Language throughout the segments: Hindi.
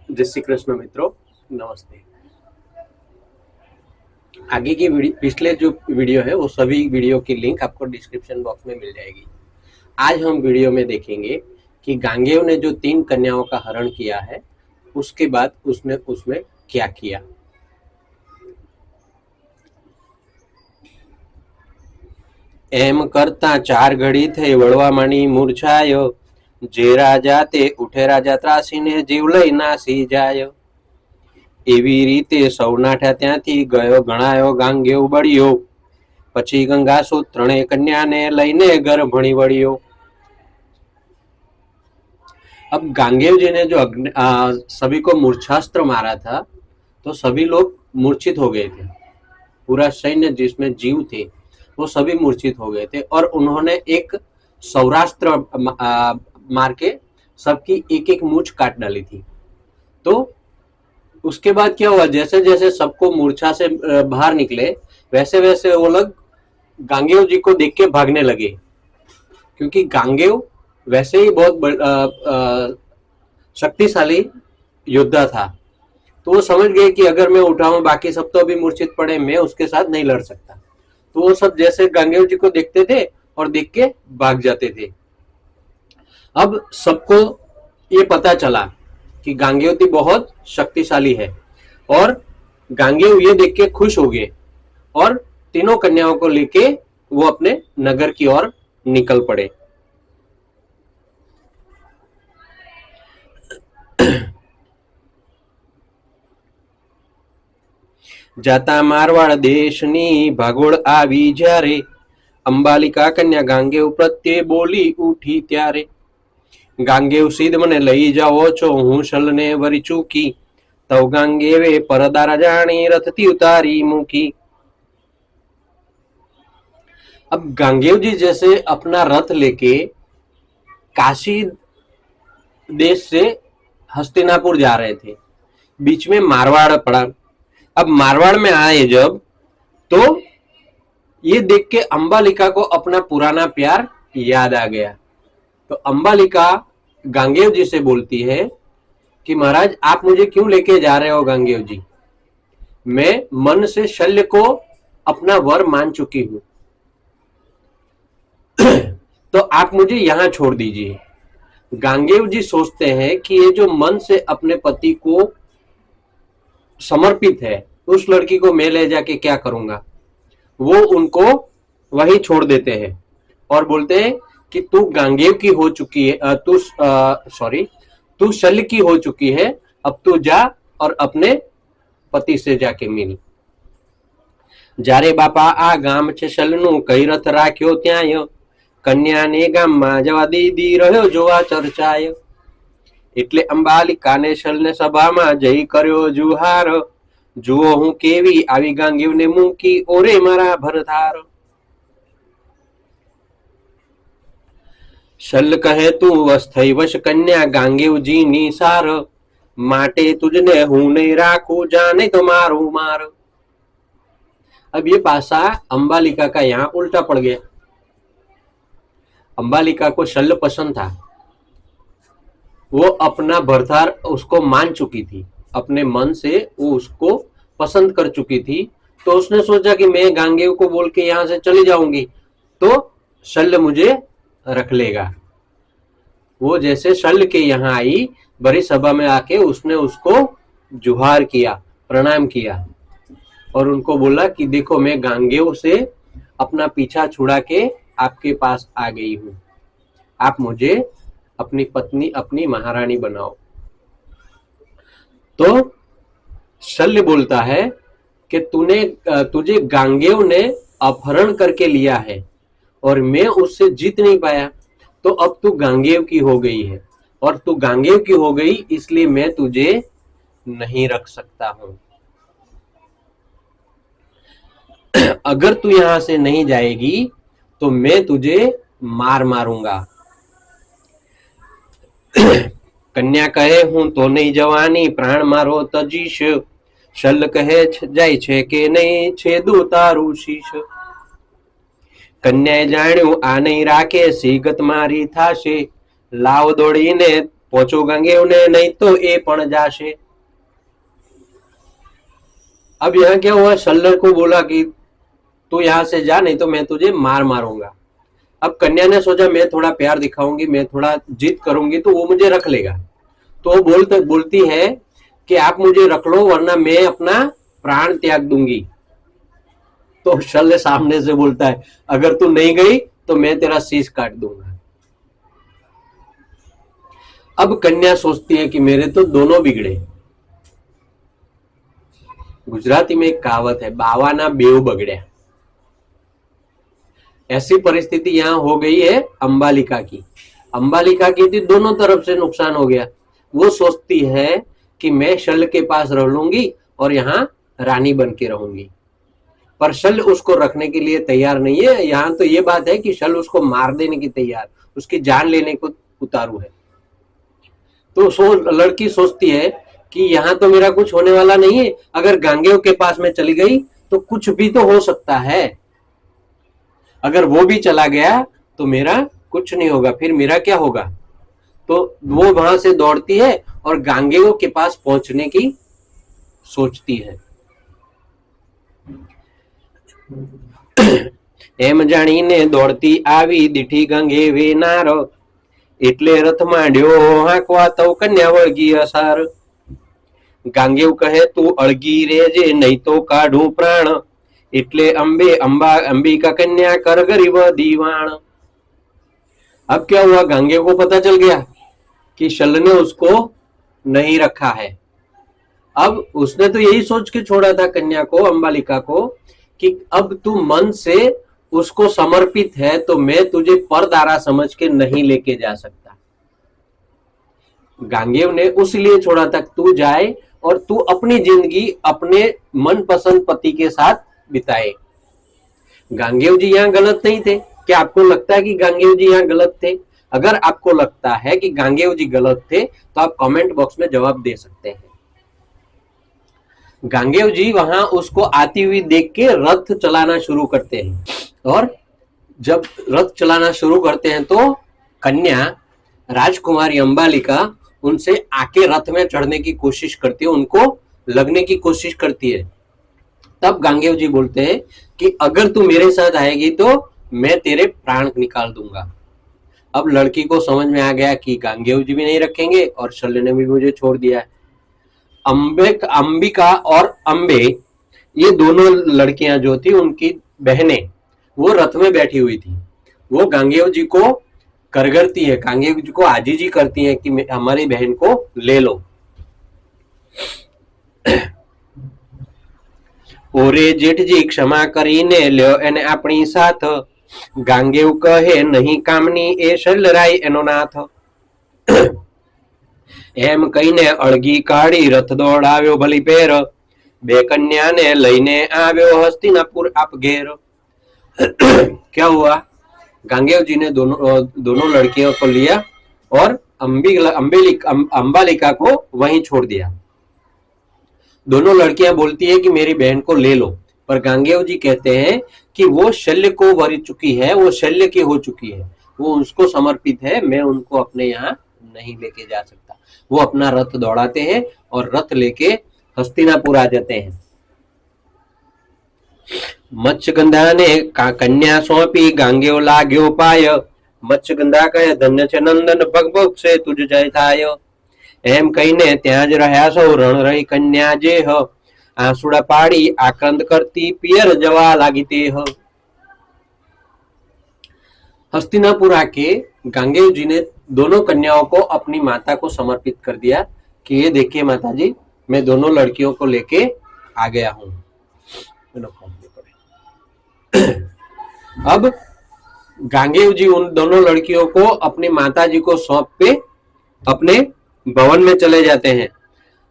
जय श्री कृष्ण मित्रों, नमस्ते। आगे की पिछले जो वीडियो है वो सभी वीडियो की लिंक आपको डिस्क्रिप्शन बॉक्स में मिल जाएगी। आज हम वीडियो में देखेंगे कि गांगेय ने जो 3 कन्याओं का हरण किया है उसके बाद उसने उसमें क्या किया। एम करता 4 घड़ी थे वड़वा मणि मूर्छायो, जे राजा ते उठे राजा ત્રાસીને જીવ લઈ નાસી જાય। એવી રીતે સૌનાઠા ત્યાંથી ગયો ગણાયો ગાંગેય બળ્યો, પછી ગંગાસુત ત્રણે कन्याने લઈને घर ભણી વળ્યો। अब गांगेय जी ने जो सभी को मूर्छास्त्र मारा था तो सभी लोग मूर्छित हो गए थे। पूरा सैन्य जिसमें जीव थे वो सभी मूर्छित हो गए थे और उन्होंने एक सौराष्ट्र मार के सबकी एक एक मूंछ काट डाली थी। तो उसके बाद क्या हुआ, जैसे जैसे सबको मूर्छा से बाहर निकले वैसे वैसे वो लोग गांगेय जी को देख के भागने लगे, क्योंकि गांगेय वैसे ही बहुत शक्तिशाली योद्धा था। तो वो समझ गए कि अगर मैं उठाऊं बाकी सब तो अभी मूर्छित पड़े, मैं उसके साथ नहीं लड़ सकता। तो वो सब जैसे गांगेय जी को देखते थे और देख के भाग जाते थे। अब सबको ये पता चला कि गांगेय जी बहुत शक्तिशाली है और गांगेय ये देख के खुश हो गए और तीनों कन्याओं को लेके वो अपने नगर की ओर निकल पड़े। जाता मारवाड़ देशनी भागोળ આવી જ્યારે, અંબાલિકા કન્યા ગાંગેય પ્રત્યે બોલી ઉઠી ત્યારે। ગાંગેય સીધ મને લઈ જાઓ છો, હું શલને વરી ચૂકી, તવ ગાંગેવે પરદારા જાણી રથથી ઉતારી મૂકી। अब गांगेय जी जैसे अपना रथ लेके काशी देश से हस्तिनापुर जा रहे थे, बीच में मारवाड़ पड़ा। अब मारवाड़ में आए जब तो ये देख के अंबालिका को अपना पुराना प्यार याद आ गया। तो अंबालिका गांगेय जी से बोलती है कि महाराज आप मुझे क्यों लेके जा रहे हो गांगेय जी, मैं मन से शल्य को अपना वर मान चुकी हूं, तो आप मुझे यहां छोड़ दीजिए। गांगेय जी सोचते हैं कि ये जो मन से अपने पति को समर्पित है उस लड़की को मैं ले जाके क्या करूंगा। वो उनको वहीं छोड़ देते हैं और बोलते हैं कि तू गांगेय की हो चुकी है, तू शल्य की हो चुकी है, अब तू जा और अपने पति से जाके मिल। जारे बापा आ गाम छे शल्यनु, कई रथ राख्यो त्याय, कन्याने गाममां जवा दीदी रह्यो जोवा चर्चाय। એટલે અંબાલિકાને શલ્ય સભામાં જઈ કર્યો જુહાર, જુઓ હું કેવી આવી ગાંગેયને મૂકી, ઓરે મારા ભરધાર। शल्य कहे तू वश थई वश कन्या गांगेय जी नी सार, माटे तुझने हूं नहीं राखू, जाने तो मारू मार। अब ये पासा अंबालिका का यहाँ उल्टा पड़ गया। अंबालिका को शल्य पसंद था, वो अपना भरथार उसको मान चुकी थी, अपने मन से वो उसको पसंद कर चुकी थी। तो उसने सोचा कि मैं गांगेय को बोल के यहाँ से चली जाऊंगी तो शल्य मुझे रख लेगा। वो जैसे शल्य के यहाँ आई, बड़ी सभा में आके उसने उसको जुहार किया, प्रणाम किया और उनको बोला कि देखो मैं गांगेय से अपना पीछा छुड़ा के आपके पास आ गई हूं, आप मुझे अपनी पत्नी अपनी महारानी बनाओ। तो शल्य बोलता है कि तुझे गांगेय ने अपहरण करके लिया है और मैं उससे जीत नहीं पाया, तो अब तू गांगेय की हो गई है और तू गांगेय की हो गई इसलिए मैं तुझे नहीं रख सकता हूं। अगर तू यहां से नहीं जाएगी तो मैं तुझे मार मारूंगा। कन्या कहे हूं तो नहीं जवानी, प्राण मारो तजीश, शल्य कहे जाय छे के नहीं छेदू तारू शीश। कन्याए जाण्યું આ નહીં રાખે, સીગત મારી થાશે, લાવ દોડીને पहुंचो गांगेय ने नहीं तो ए पण जाशे। अब यहाँ क्या हुआ, शल्य को बोला कि तू यहां से जा नहीं तो मैं तुझे मार मारूंगा। अब कन्या ने सोचा मैं थोड़ा प्यार दिखाऊंगी, मैं थोड़ा जिद करूंगी तो वो मुझे रख लेगा। तो वो बोलती है कि आप मुझे रख लो वरना मैं अपना प्राण त्याग दूंगी। तो शल्य सामने से बोलता है अगर तू नहीं गई तो मैं तेरा शीश काट दूंगा। अब कन्या सोचती है कि मेरे तो दोनों बिगड़े। गुजराती में एक कहावत है, बावाना बेव बगड़्या। ऐसी परिस्थिति यहां हो गई है अंबालिका की। अंबालिका की थी, दोनों तरफ से नुकसान हो गया। वो सोचती है कि मैं शल्य के पास रह लूंगी और यहाँ रानी बन के रहूंगी, पर शल्य उसको रखने के लिए तैयार नहीं है। यहाँ तो ये बात है कि शल्य उसको मार देने की तैयार, उसकी जान लेने को उतारू है। तो लड़की सोचती है कि यहाँ तो मेरा कुछ होने वाला नहीं है, अगर गांगेय के पास में चली गई तो कुछ भी तो हो सकता है। अगर वो भी चला गया तो मेरा कुछ नहीं होगा, फिर मेरा क्या होगा। तो वो वहां से दौड़ती है और गांगेय के पास पहुंचने की सोचती है। एम जाणीने दौड़ती आवी दीठी गंगे वे नार, एटले रथ मांड्यो हांकवा तो कन्या वळगी असार। गांगेय कहे तू अळगी रेजे नहीं तो काढू प्राण, एटले अंबिका कन्या कर गरीब दीवाण। अब क्या हुआ, गांगेय को पता चल गया कि शल्य ने उसको नहीं रखा है। अब उसने तो यही सोच के छोड़ा था कन्या को, अंबालिका को, कि अब तू मन से उसको समर्पित है तो मैं तुझे परदारा समझ के नहीं लेके जा सकता। गांगेय ने उसलिए छोड़ा था तू जाए और तू अपनी जिंदगी अपने मनपसंद पति के साथ बिताए। गांगेय जी यहाँ गलत नहीं थे। क्या आपको लगता है कि गांगेय जी यहाँ गलत थे? अगर आपको लगता है कि गांगेय जी गलत थे तो आप कमेंट बॉक्स में जवाब दे सकते हैं। गांगेय जी वहां उसको आती हुई देख के रथ चलाना शुरू करते हैं, और जब रथ चलाना शुरू करते हैं तो कन्या राजकुमारी अंबालिका उनसे आके रथ में चढ़ने की कोशिश करती है, उनको लगने की कोशिश करती है। तब गांगेय जी बोलते हैं कि अगर तू मेरे साथ आएगी तो मैं तेरे प्राण निकाल दूंगा। अब लड़की को समझ में आ गया कि गांगेय जी भी नहीं रखेंगे और शल्य ने भी मुझे छोड़ दिया है। अंबिका और अंबे, ये दोनों लड़कियां जो थी उनकी बहनें, वो रथ में बैठी हुई थी। वो गांगेय जी को करगरती है, गांगेय जी को आजीजी करती है कि हमारी बहन को ले लो। ओरे जेठ जी क्षमा करीने ल्यो एने अपनी साथ, गांगेय कहे नहीं कामनी ए शल्यराय एनो नाथ। एम कहीने अळगी काढी रथ दौड़ाव्यो भली पेर, बे कन्या ने लईने आव्यो हस्तिनापुर आप घेर। क्या हुआ, गांगेय जी ने दोनों लड़कियों को लिया और अंबालिका को वहीं छोड़ दिया। दोनों लड़कियां बोलती है कि मेरी बहन को ले लो, पर गांगेय जी कहते हैं कि वो शल्य को वरी चुकी है, वो शल्य की हो चुकी है, वो उसको समर्पित है, मैं उनको अपने यहाँ नहीं लेके जा सकता। वो अपना रथ दौड़ाते हैं और रथ लेके हस्तिनापुर आ जाते हैं। मत्स्यगंधा ने कन्या सौंपी गांगेय लाग्यो पाय, मत्स्यगंधा कहे धन्य छे नंदन पग पग से तुझ जय थाय। एम कहीने ત્યાં જ રહ્યા સૌ રણ રહી કન્યા જે હ, આંસુડા પાડી આક્રંદ કરતી પિયર જવા લાગી તે હ। हस्तिनापुर आके गांगेय जी ने दोनों कन्याओं को अपनी माता को समर्पित कर दिया कि ये देखिए माता जी, मैं दोनों लड़कियों को लेके आ गया हूं। अब गांगेय जी उन दोनों लड़कियों को अपनी माता जी को सौंप के अपने भवन में चले जाते हैं।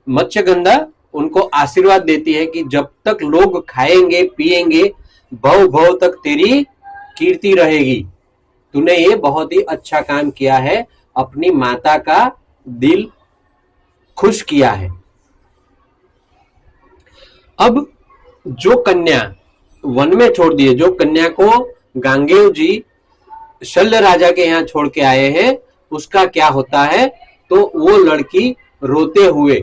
मत्स्यगंधा उनको आशीर्वाद देती है कि जब तक लोग खाएंगे पिएंगे भव भव तक तेरी कीर्ति रहेगी। तूने ये बहुत ही अच्छा काम किया है, अपनी माता का दिल खुश किया है। अब जो कन्या वन में छोड़ दिए, जो कन्या को गांगेय जी शल्य राजा के यहाँ छोड़ के आए हैं, उसका क्या होता है तो वो लड़की रोते हुए,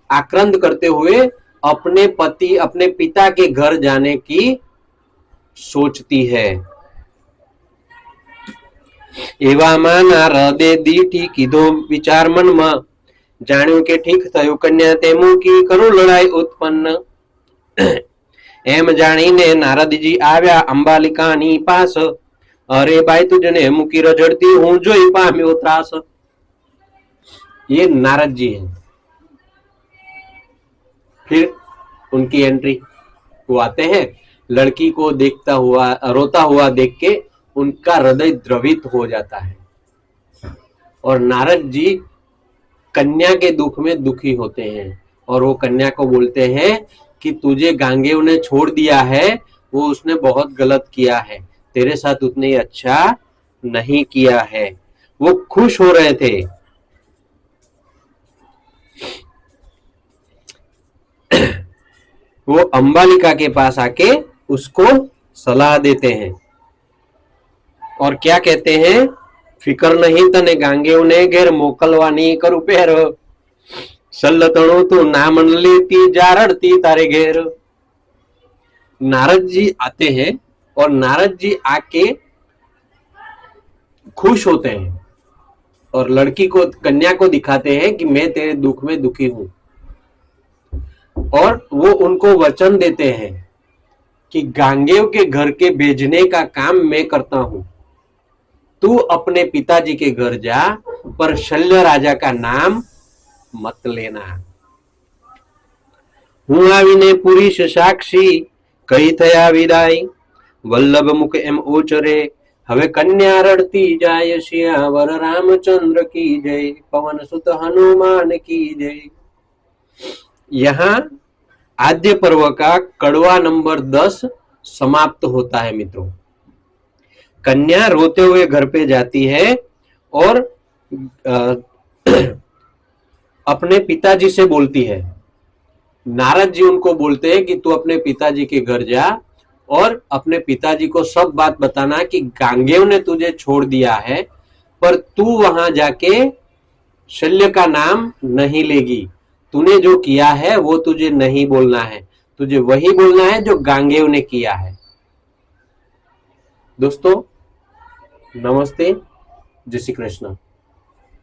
आक्रंद करते हुए अपने पिता के घर जाने की सोचती है। એવામાં નારદે દીઠી કીધો વિચાર મનમાં, જાણ્યું કે ઠીક થયું કન્યા તે મૂકી કરું લડાઈ ઉત્પન્ન। એમ જાણીને નારદજી આવ્યા અંબાલિકાની પાસ, અરે બાઈ તુજને મૂકી રજડતી હું જોઈ પામ્યો ત્રાસ। ये नारद जी हैं। फिर उनकी एंट्री, वो आते हैं, लड़की को देखता हुआ, रोता हुआ देख के उनका हृदय द्रवित हो जाता है और नारद जी कन्या के दुख में दुखी होते हैं और वो कन्या को बोलते हैं कि तुझे गांगेय ने छोड़ दिया है, वो उसने बहुत गलत किया है, तेरे साथ उसने अच्छा नहीं किया है। वो खुश हो रहे थे। वो अंबालिका के पास आके उसको सलाह देते हैं और क्या कहते हैं, फिकर नहीं तने गांगेय ने घेर मोकलवानी करू पेर, सल्लतणो तू ना मन लेती जा रड़ती तारे घेर। नारद जी आते हैं और नारद जी आके खुश होते हैं और लड़की को, कन्या को दिखाते हैं कि मैं तेरे दुख में दुखी हूं, और वो उनको वचन देते हैं कि गांगेय के घर के भेजने का काम मैं करता हूं, तू अपने पिताजी के घर जा, पर शल्य राजा का नाम मत लेना। हूँ आवीने पुरीश साक्षी कही थया विदाई, वल्लभ मुख एम ओचरे हवे कन्या रड़ती जाय, सियावर रामचंद्र की जय, पवन सुत हनुमान की जय। यहाँ आद्य पर्व का कड़वा नंबर 10 समाप्त होता है मित्रों। कन्या रोते हुए घर पे जाती है और अपने पिताजी से बोलती है। नारद जी उनको बोलते हैं कि तू अपने पिताजी के घर जा और अपने पिताजी को सब बात बताना कि गांगेय ने तुझे छोड़ दिया है, पर तू वहां जाके शल्य का नाम नहीं लेगी, तूने जो किया है वो तुझे नहीं बोलना है, तुझे वही बोलना है जो गांगेय ने किया है। दोस्तों नमस्ते, जय श्री कृष्ण।